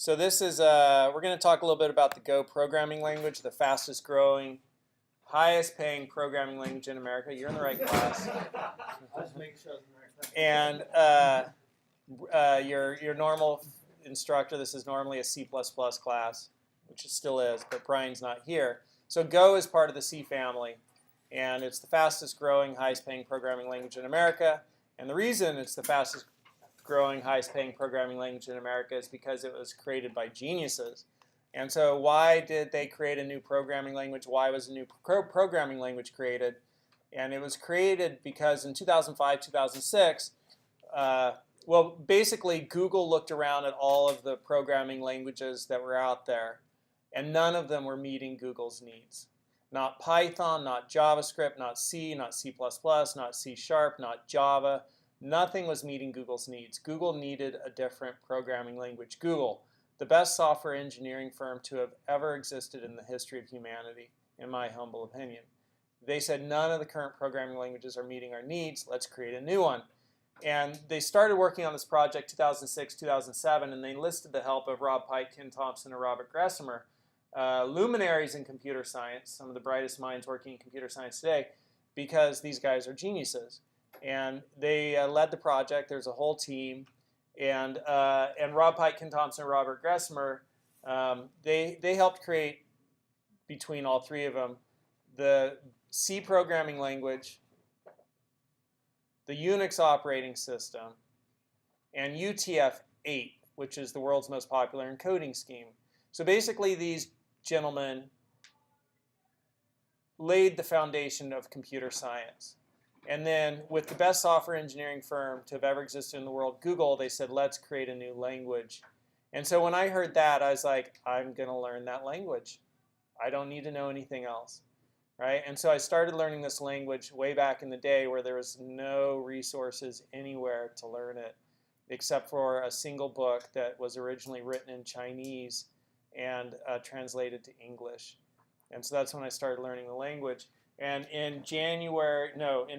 So this is, we're going to talk a little bit about the Go programming language, the fastest growing, highest paying programming language in America. You're in the right class. And your normal instructor, this is normally a C++ class, which it still is, but Brian's not here. So Go is part of the C family, and it's the fastest growing, highest paying programming language in America. And the reason it's the fastest growing, highest paying programming language in America is because it was created by geniuses. And so why did they create a new programming language? Why was a new programming language created? And it was created because in 2005, 2006, well, basically Google looked around at all of the programming languages that were out there, and none of them were meeting Google's needs. Not Python, not JavaScript, not C, not C++, not C#, not Java. Nothing was meeting Google's needs. Google needed a different programming language. Google, the best software engineering firm to have ever existed in the history of humanity, in my humble opinion. They said none of the current programming languages are meeting our needs. Let's create a new one. And they started working on this project 2006, 2007, and they enlisted the help of Rob Pike, Ken Thompson, and Robert Gressmer, luminaries in computer science, some of the brightest minds working in computer science today, because these guys are geniuses. And they led the project. There's a whole team. And Rob Pike, Ken Thompson, and Robert Gressmer, they helped create, between all three of them, the C programming language, the Unix operating system, and UTF-8, which is the world's most popular encoding scheme. So basically these gentlemen laid the foundation of computer science. And then with the best software engineering firm to have ever existed in the world, Google, they said, let's create a new language. And so when I heard that, I was like, I'm going to learn that language. I don't need to know anything else. Right? And so I started learning this language way back in the day where there was no resources anywhere to learn it except for a single book that was originally written in Chinese and translated to English. And so that's when I started learning the language. And in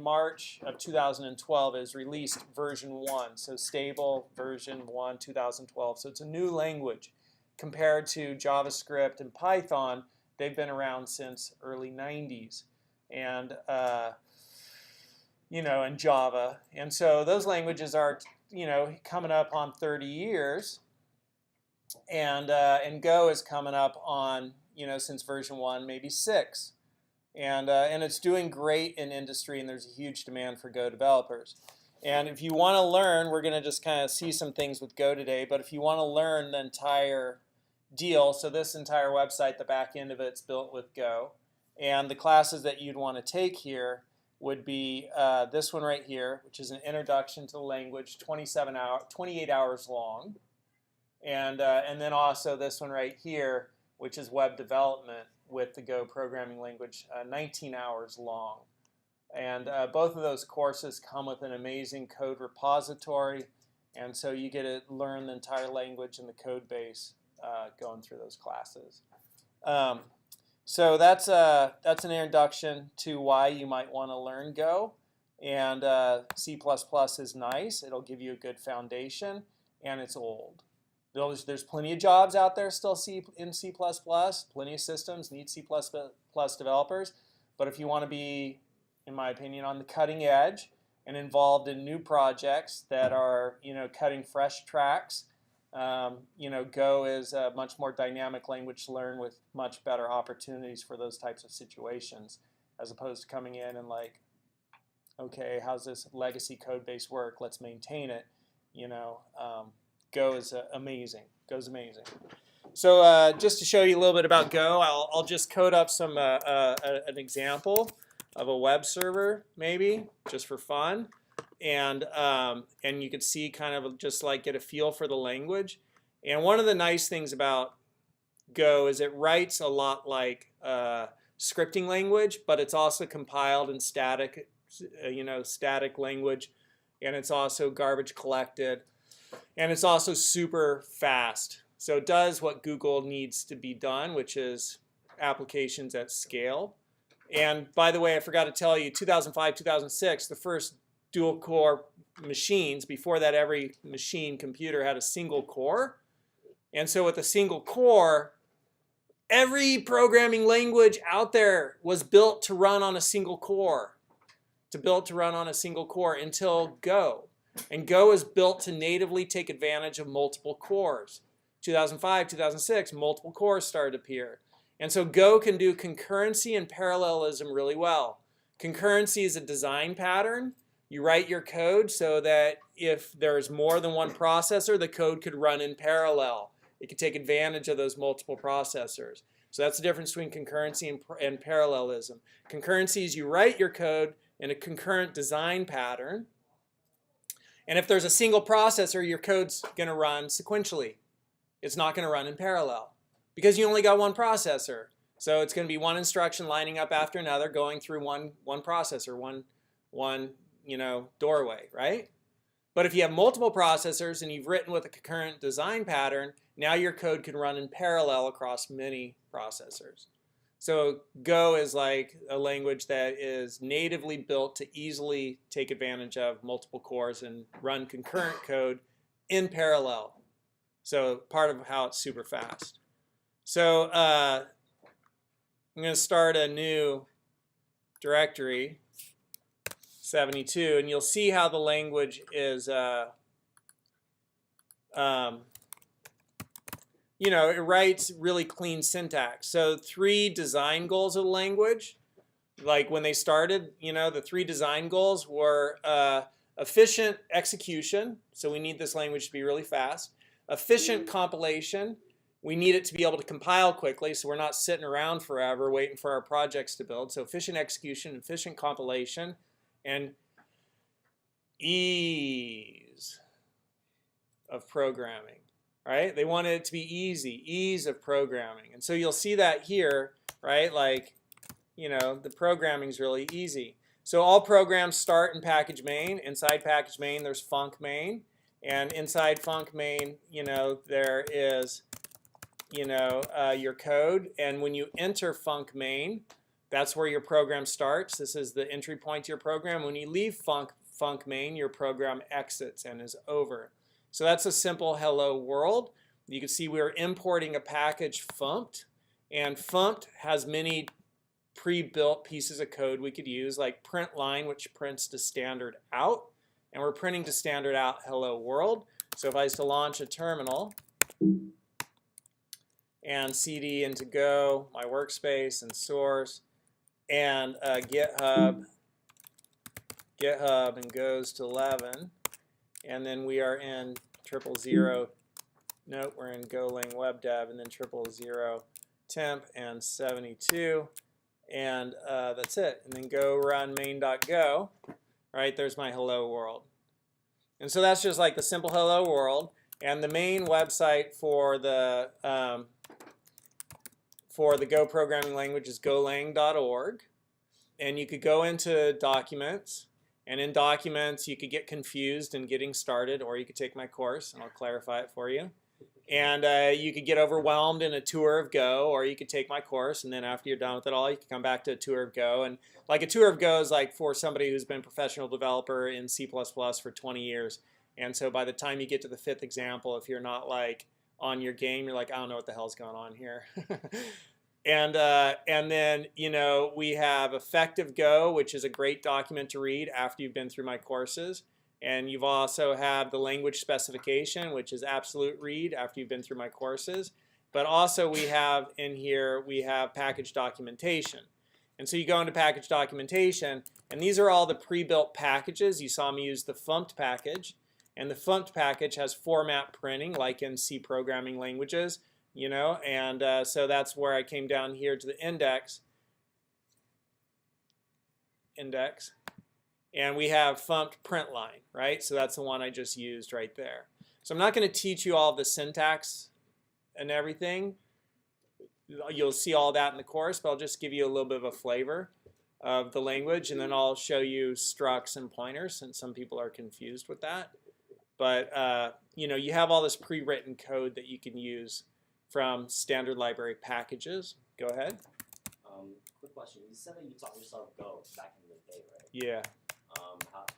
March of 2012 is released version 1, so stable version 1, 2012. So it's a new language compared to JavaScript and Python. They've been around since early 90s, and and Java. And so those languages are, coming up on 30 years, and Go is coming up on, since version 1, maybe 6. And it's doing great in industry, and there's a huge demand for Go developers. And if you want to learn, we're going to just kind of see some things with Go today, but if you want to learn the entire deal, so this entire website, the back end of it's built with Go. And the classes that you'd want to take here would be this one right here, which is an introduction to the language, 28 hours long. And then also this one right here, which is web development with the Go programming language, 19 hours long. And both of those courses come with an amazing code repository, and so you get to learn the entire language and the code base going through those classes. So that's an introduction to why you might want to learn Go. And C++ is nice. It'll give you a good foundation, and it's old. There's plenty of jobs out there still in C++. Plenty of systems need C++ developers. But if you want to be, in my opinion, on the cutting edge and involved in new projects that are, cutting fresh tracks, Go is a much more dynamic language to learn with much better opportunities for those types of situations, as opposed to coming in and like, okay, how's this legacy code base work? Let's maintain it. Go is amazing. Go's amazing. So just to show you a little bit about Go, I'll just code up some an example of a web server, maybe, just for fun. And you could see kind of just like get a feel for the language. And one of the nice things about Go is it writes a lot like scripting language, but it's also compiled in static, static language, and it's also garbage collected, and it's also super fast. So it does what Google needs to be done, which is applications at scale. And by the way, I forgot to tell you, 2005, 2006, the first dual-core machines. Before that, every machine computer had a single core. And so with a single core, every programming language out there was built to run on a single core, until Go. And Go is built to natively take advantage of multiple cores. 2005, 2006, multiple cores started to appear. And so Go can do concurrency and parallelism really well. Concurrency is a design pattern. You write your code so that if there's more than one processor, the code could run in parallel. It could take advantage of those multiple processors. So that's the difference between concurrency and parallelism. Concurrency is you write your code in a concurrent design pattern. And if there's a single processor, your code's going to run sequentially. It's not going to run in parallel because you only got one processor. So it's going to be one instruction lining up after another, going through one processor, one doorway, right? But if you have multiple processors and you've written with a concurrent design pattern, now your code can run in parallel across many processors. So Go is like a language that is natively built to easily take advantage of multiple cores and run concurrent code in parallel. So part of how it's super fast. So I'm going to start a new directory, 72, and you'll see how the language is, it writes really clean syntax. So 3 design goals of the language, like when they started, the 3 design goals were efficient execution. So we need this language to be really fast. Efficient compilation. We need it to be able to compile quickly, so we're not sitting around forever waiting for our projects to build. So efficient execution, efficient compilation, and ease of programming. Right? They wanted it to be easy, ease of programming. And so you'll see that here, right? Like, the programming is really easy. So all programs start in package main. Inside package main, there's func main. And inside func main, there is, your code. And when you enter func main, that's where your program starts. This is the entry point to your program. When you leave func main, your program exits and is over. So that's a simple hello world. You can see we're importing a package funct, and funct has many pre-built pieces of code we could use, like print line, which prints to standard out, and we're printing to standard out hello world. So if I was to launch a terminal and cd into Go, my workspace and source, and GitHub and goes to 11. And then we are in 000, nope, we're in Golang WebDev, and then 000 temp and 72, and that's it. And then go run main.go, right? There's my hello world. And so that's just like the simple hello world. And the main website for the Go programming language is golang.org. And you could go into documents. And in documents, you could get confused in getting started, or you could take my course, and I'll clarify it for you. And you could get overwhelmed in a tour of Go, or you could take my course, and then after you're done with it all, you can come back to a tour of Go. And like a tour of Go is like for somebody who's been a professional developer in C++ for 20 years. And so by the time you get to the 5th example, if you're not like on your game, you're like, I don't know what the hell's going on here. And then, we have Effective Go, which is a great document to read after you've been through my courses. And you've also have the language specification, which is absolute read after you've been through my courses. But also we have in here, we have package documentation. And so you go into package documentation, and these are all the pre-built packages. You saw me use the funct package. And the funct package has format printing, like in C programming languages. So that's where I came down here to the index, and we have funct print line, right? So that's the one I just used right there. So I'm not going to teach you all the syntax and everything. You'll see all that in the course, but I'll just give you a little bit of a flavor of the language, and then I'll show you structs and pointers, since some people are confused with that. But you have all this pre-written code that you can use from standard library packages. Go ahead. Quick question. You said that you taught yourself Go back in the day, right? Yeah.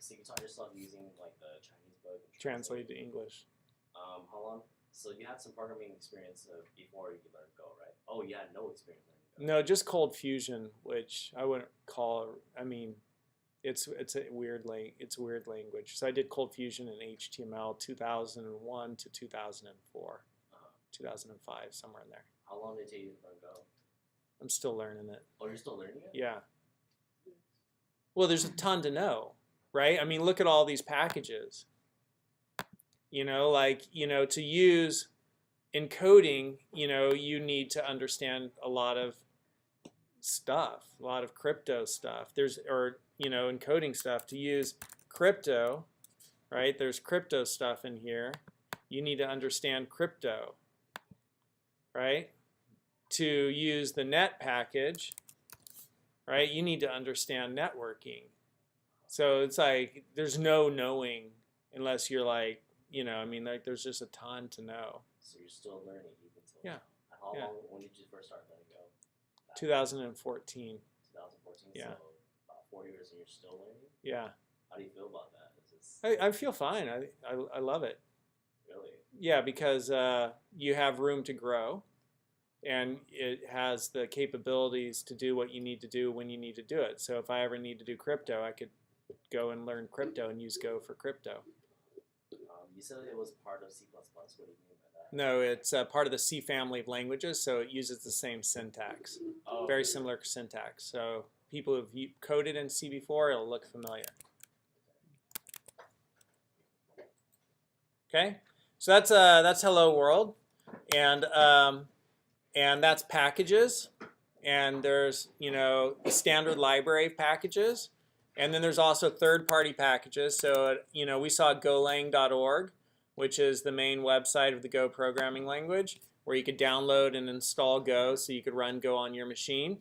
So you taught yourself using like the Chinese book? Translated to English. How long So you had some programming experience before you learned Go, right? Oh, you had no experience learning Go. No, just Cold Fusion, which I wouldn't call. I mean, it's a weird language. So I did Cold Fusion in HTML 2001 to 2004, 2005, somewhere in there. How long did it take you to learn Go? I'm still learning it. Oh, you're still learning it? Yeah. Well, there's a ton to know, right? I mean, look at all these packages. You know, like, you know, to use encoding, you know, you need to understand a lot of stuff, a lot of crypto stuff. You know, encoding stuff. To use crypto, right? There's crypto stuff in here. You need to understand crypto, right? To use the net package, right? You need to understand networking. So it's like there's no knowing unless you're like, you know, I mean, like there's just a ton to know. So you're still learning even till Yeah. How Yeah. long? When did you first start learning Go? 2014. 2014. Yeah. So about 4 years, and you're still learning. Yeah. How do you feel about that? Is this I feel fine. I love it. really? Yeah, because you have room to grow, and it has the capabilities to do what you need to do when you need to do it. So if I ever need to do crypto, I could go and learn crypto and use Go for crypto. You said it was part of C++. What do you mean by that? No, it's part of the C family of languages, so it uses the same syntax. Oh, Very similar syntax. So people who've coded in C before, it'll look familiar. Okay, so that's Hello World, and that's packages, and there's, you know, the standard library of packages, and then there's also third-party packages. So you know, we saw Golang.org, which is the main website of the Go programming language, where you could download and install Go, so you could run Go on your machine.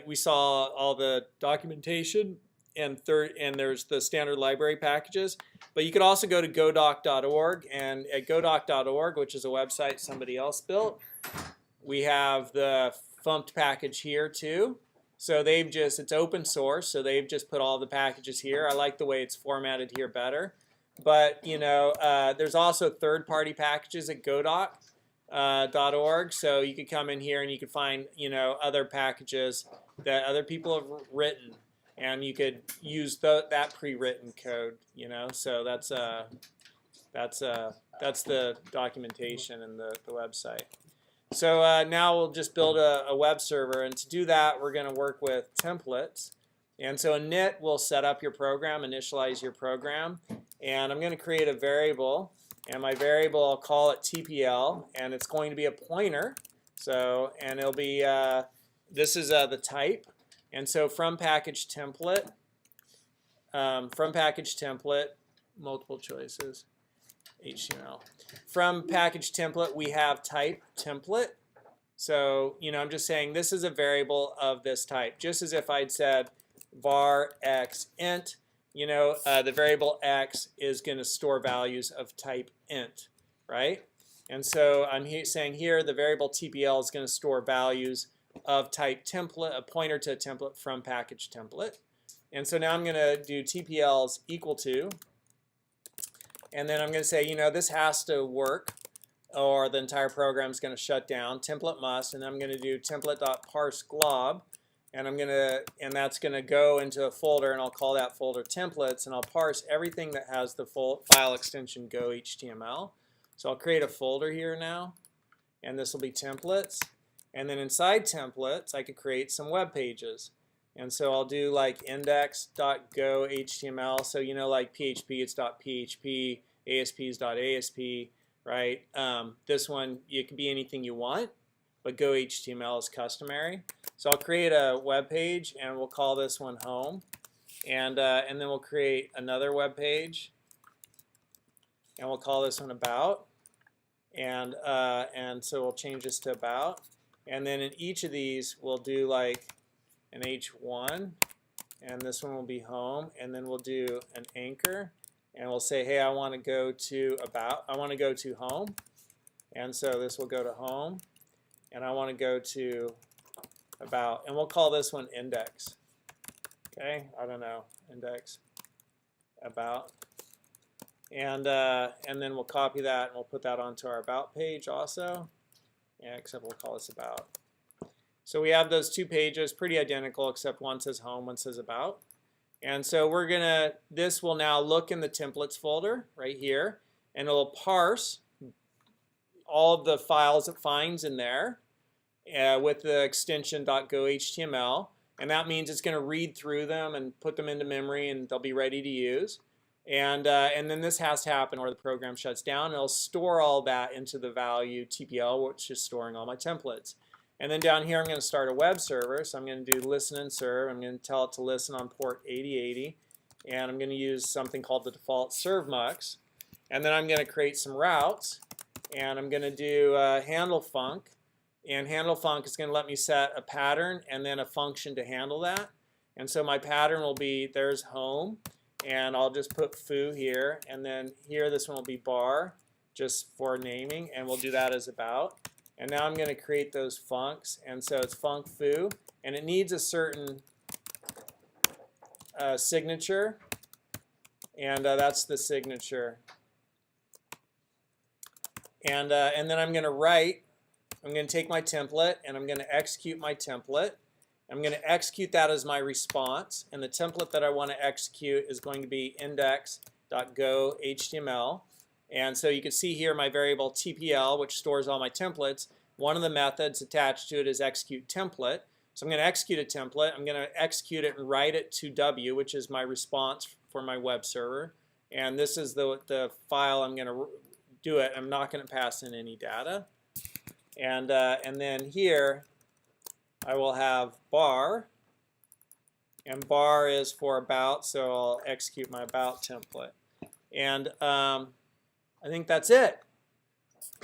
We saw all the documentation, and there's the standard library packages. But you could also go to godoc.org, and at godoc.org, which is a website somebody else built, we have the Fumped package here too. So it's open source, so they've just put all the packages here. I like the way it's formatted here better. But you know, there's also third-party packages at godoc.org, so you could come in here and you could find, you know, other packages that other people have written, and you could use that pre-written code, you know. So that's the documentation and the website. So now we'll just build a web server, and to do that, we're going to work with templates. And so init will set up your program, initialize your program, and I'm going to create a variable, and my variable, I'll call it TPL, and it's going to be a pointer. So, and it'll be this is the type. And so from package template, multiple choices, HTML. From package template, we have type template. So, you know, I'm just saying this is a variable of this type, just as if I'd said var x int. You know, the variable x is going to store values of type int, right? And so I'm saying here the variable TPL is going to store values of type template, a pointer to a template from package template. And so now I'm going to do TPL's equal to, and then I'm going to say, you know, this has to work, or the entire program is going to shut down. Template must, and I'm going to do template.parseGlob, and that's going to go into a folder, and I'll call that folder templates, and I'll parse everything that has the file extension Go HTML. So I'll create a folder here now, and this will be templates. And then inside templates, I could create some web pages. And so I'll do like index.go HTML. So, you know, like PHP, it's .php, ASP is .asp, right? This one, it can be anything you want, but Go HTML is customary. So I'll create a web page, and we'll call this one home. And then we'll create another web page, and we'll call this one about. And so we'll change this to about. And then in each of these, we'll do like an H1, and this one will be home, and then we'll do an anchor, and we'll say, hey, I want to go to about, I want to go to home, and so this will go to home, and I want to go to about, and we'll call this one index. Okay, I don't know, index, about, and then we'll copy that and we'll put that onto our about page also. Yeah, except we'll call this about. So we have those 2 pages, pretty identical, except one says home, one says about. And so this will now look in the templates folder right here, and it'll parse all of the files it finds in there with the extension .go.html. And that means it's going to read through them and put them into memory, and they'll be ready to use. And then this has to happen or the program shuts down. It'll store all that into the value TPL, which is storing all my templates. And then down here, I'm going to start a web server. So I'm going to do listen and serve. I'm going to tell it to listen on port 8080. And I'm going to use something called the default serve mux. And then I'm going to create some routes. And I'm going to do handle func. And handle func is going to let me set a pattern and then a function to handle that. And so my pattern will be, there's home. And I'll just put foo here. And then here, this one will be bar, just for naming. And we'll do that as about. And now I'm going to create those funcs. And so it's func foo. And it needs a certain signature. And that's the signature. And then I'm going to write. I'm going to take my template, and I'm going to execute my template. I'm going to execute that as my response. And the template that I want to execute is going to be index.go.html. And so you can see here my variable TPL, which stores all my templates. One of the methods attached to it is execute template. So I'm going to execute a template. I'm going to execute it and write it to W, which is my response for my web server. And this is the file I'm going to do it. I'm not going to pass in any data. And then here I will have bar. And bar is for about, so I'll execute my about template. And I think that's it.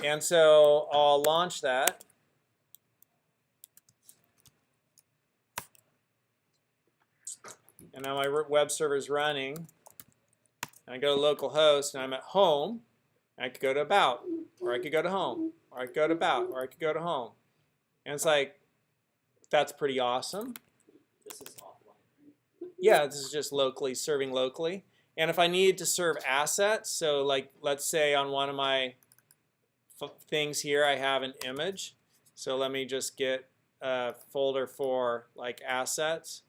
And so I'll launch that. And now my web server is running. And I go to localhost, and I'm at home. I could go to about, or I could go to home, or I could go to about, or I could go to home. And it's like, that's pretty awesome. This is offline. Yeah, this is just locally, serving locally. And if I needed to serve assets, so like let's say on one of my things here I have an image. So let me just get a folder for like assets.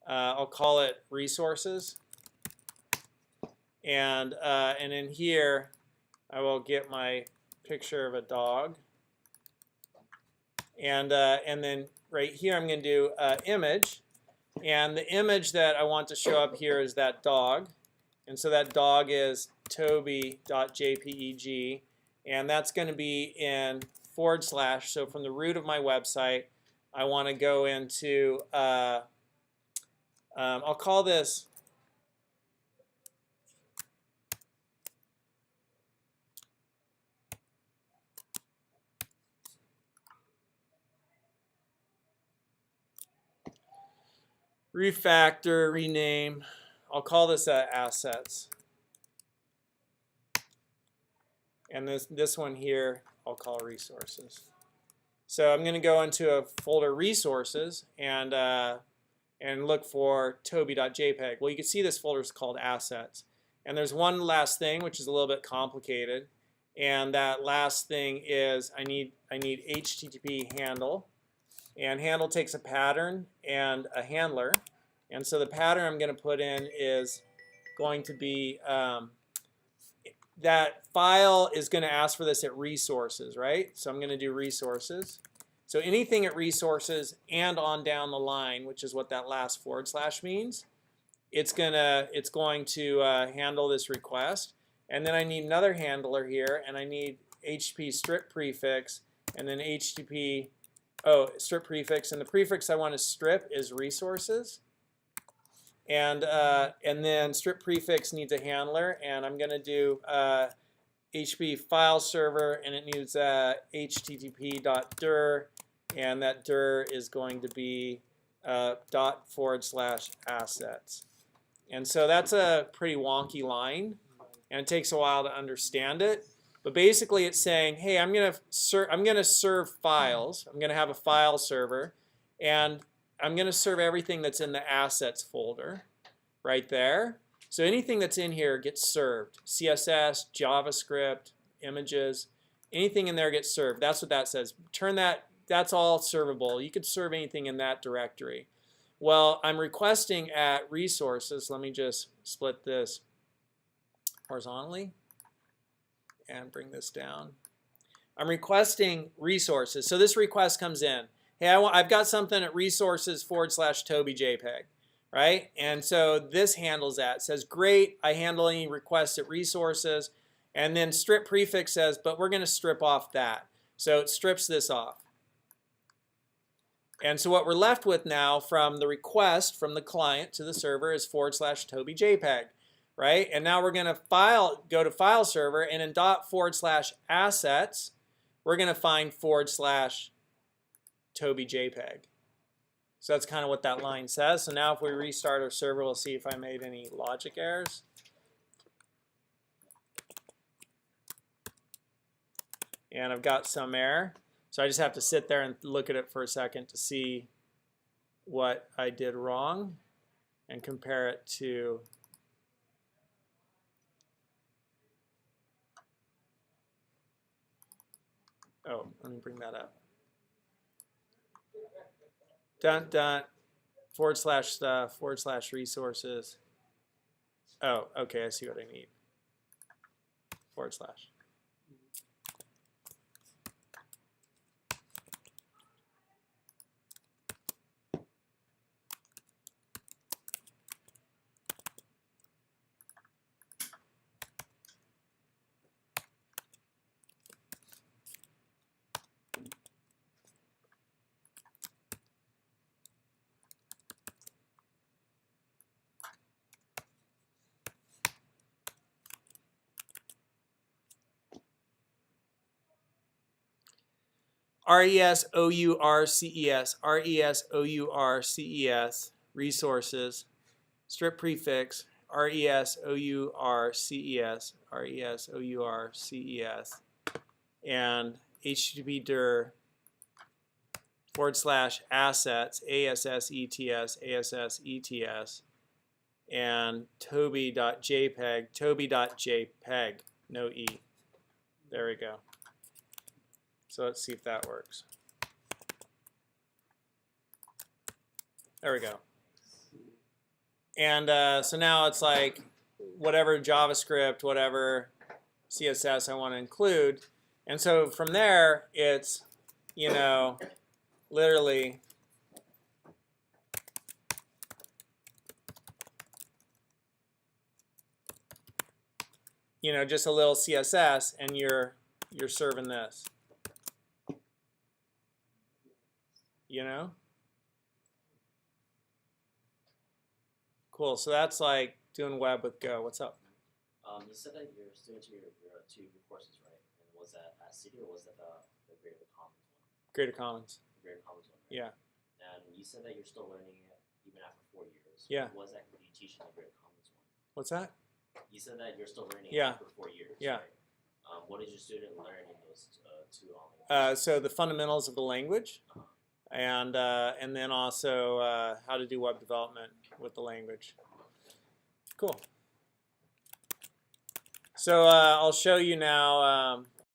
I'll call it resources. And in here I will get my picture of a dog. And then right here I'm going to do image. And the image that I want to show up here is that dog. And so that dog is toby.jpeg. And that's going to be in /. So from the root of my website, I want to go into, I'll call this refactor, rename. I'll call this assets. And this one here, I'll call resources. So I'm going to go into a folder resources and look for toby.jpg. Well, you can see this folder is called assets. And there's one last thing, which is a little bit complicated. And that last thing is I need HTTP handle. And handle takes a pattern and a handler. And so the pattern I'm going to put in is going to be that file is going to ask for this at resources, right? So I'm going to do resources. So anything at resources and on down the line, which is what that last / means, it's going to handle this request. And then I need another handler here, and I need HTTP strip prefix, and then HTTP strip prefix, and the prefix I want to strip is resources, and then strip prefix needs a handler, and I'm going to do HTTP file server, and it needs http.dir, and that dir is going to be ./assets. And so that's a pretty wonky line, and it takes a while to understand it. But basically, it's saying, hey, I'm going to serve files. I'm going to have a file server, and I'm going to serve everything that's in the assets folder right there. So anything that's in here gets served. CSS, JavaScript, images, anything in there gets served. That's what that says. Turn that, that's all servable. You could serve anything in that directory. Well, I'm requesting at resources. Let me just split this horizontally and bring this down. I'm requesting resources. So this request comes in. Hey, I've got something at resources/TobyJPEG, right? And so this handles that. It says, great, I handle any requests at resources. And then strip prefix says, but we're going to strip off that. So it strips this off. And so what we're left with now from the request from the client to the server is /TobyJPEG, right? And now we're going to go to file server, and in ./assets, we're going to find /TobyJPEG. So that's kind of what that line says. So now if we restart our server, we'll see if I made any logic errors. And I've got some error. So I just have to sit there and look at it for a second to see what I did wrong and compare it to oh, let me bring that up. /stuff /resources. Oh, okay, I see what I need. /. RESOURCES, resources, strip prefix, RESOURCES, and HTTP dir /assets, ASSETS, and Toby.jpeg, no E. There we go. So let's see if that works. There we go. And so now it's like whatever JavaScript, whatever CSS I want to include. And so from there, it's, you know, literally just a little CSS, and you're serving this. Cool. So that's like doing web with Go. What's up? You said that your students your two courses, right? And was that at City or was that the Greater Commons one? Greater Commons. Greater Commons one. Yeah. Right? And you said that you're still learning it even after 4 years. Yeah. What was that you teach in the Greater Commons one? What's that? You said that you're still learning Yeah. it after 4 years. Yeah. Right? What did your student learn in those two So the fundamentals of the language, and then also how to do web development with the language. Cool. So I'll show you now.